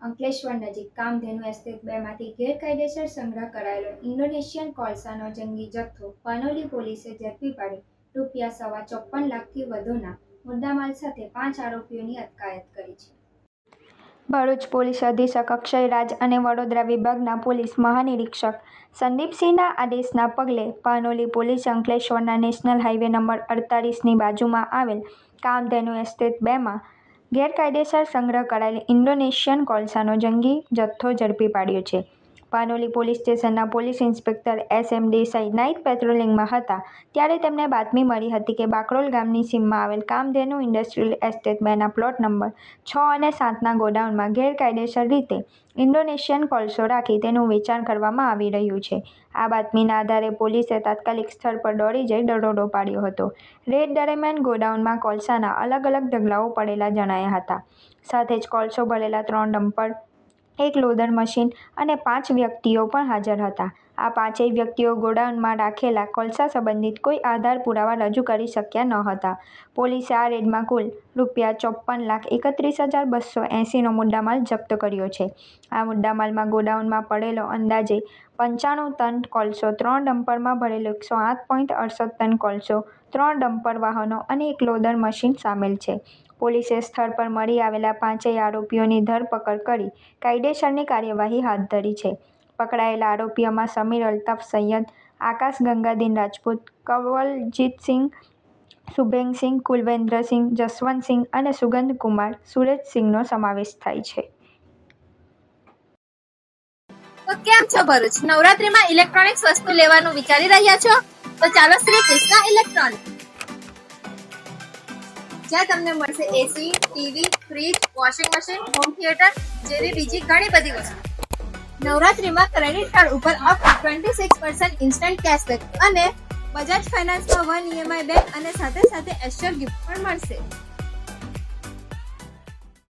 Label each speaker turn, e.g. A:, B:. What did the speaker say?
A: અંકલેશ્વર નજીક કામધેનુ એસ્ટેટ 2 માંથી ગેરકાયદેસર સંગ્રહ કરાયેલો ઇન્ડોનેશિયન કોલસાનો જંગી જથ્થો પાનોલી પોલીસે ઝડપી પાડી ₹54 લાખથી વધુના મુદ્દામાલ સાથે 5 આરોપીઓની અટકાયત કરી છે.
B: ભરૂચ પોલીસ અધિક્ષક અક્ષય રાજ અને વડોદરા વિભાગના પોલીસ મહાનિરીક્ષક સંદીપસિંહના આદેશના પગલે પાનોલી પોલીસે અંકલેશ્વરના નેશનલ હાઈવે નંબર 48ની બાજુમાં આવેલ કામધેનુ એસ્ટેટ 2માં ગેરકાયદેસર સંગ્રહ કરાયેલ ઇન્ડોનેશિયન કોલસાનો જંગી જથ્થો ઝડપી પાડ્યો છે. પાનોલી પોલીસ સ્ટેશનના police inspector SM Desai night પેટ્રોલિંગમાં હતા ત્યારે તેમને બાતમી મળી હતી કે બાકરોલ ગામની સીમમાં આવેલ કામધેનુ ઇન્ડસ્ટ્રીયલ એસ્ટેટ 2ના પ્લોટ નંબર 6 અને 7ના ગોડાઉનમાં ગેરકાયદેસર રીતે ઇન્ડોનેશિયન કોલસો રાખી તેનું વેચાણ કરવામાં આવી રહ્યું છે. આ બાતમીના આધારે પોલીસે તાત્કાલિક સ્થળ પર દોડી જઈ દરોડો પાડ્યો હતો. રેડ દરમિયાન ગોડાઉનમાં કોલસાના અલગ અલગ ઢગલાઓ પડેલા જણાયા હતા. સાથે જ કોલસો ભરેલા 3 ડમ્પર, 1 લોડર મશીન અને 5 વ્યક્તિઓ પણ હાજર હતા. આ 5 વ્યક્તિઓ ગોડાઉનમાં રાખેલા કોલસા સંબંધિત કોઈ આધાર પુરાવા રજૂ કરી શક્યા ન હતા. પોલીસે આ રેડમાં કુલ ₹54,31,280નો મુદ્દામાલ જપ્ત કર્યો છે. આ મુદ્દામાલમાં ગોડાઉનમાં પડેલો અંદાજે 95 ટન કોલસો, 3 ડમ્પરમાં ભરેલો 108.68 ટન કોલસો, 3 ડમ્પર વાહનો અને 1 લોડર મશીન સામેલ છે. પોલીસે સ્થળ પર મળી આવેલા 5 આરોપીઓની ધરપકડ કરી કાયદેસરની કાર્યવાહી હાથ ધરી છે. પકડાયેલા આરોપીઓમાં સમીર અલ્તાફ સૈયદ, આકાશ ગંગાદીન રાજપૂત, કવલજીતસિંહ, શુભેંગસિંહ, કુલવેન્દ્રસિંહ, જસવંતસિંહ અને સુગંધકુમાર સુરેશસિંહનો સમાવેશ થાય છે.
C: તો કેમ છો ભરૂચ? નવરાત્રીમાં ઇલેક્ટ્રોનિક્સ વસ્તુ લેવાનું વિચારી રહ્યા છો? તો ચાલો શ્રી કૃષ્ણ ઇલેક્ટ્રોનિક્સ, જ્યાં તમને મળશે AC, TV, fridge, washing machine, home theatre જેવી બીજી ઘણી બધી વસ્તુ. નવરાત્રીમાં ક્રેડિટ કાર્ડ ઉપર અપ ટુ 26% ઇન્સ્ટન્ટ કેશબેક અને બજાજ ફાઇનાન્સમાં 1 EMI બેક અને સાથે સાથે એશ્યોર ગિફ્ટ પણ મળશે.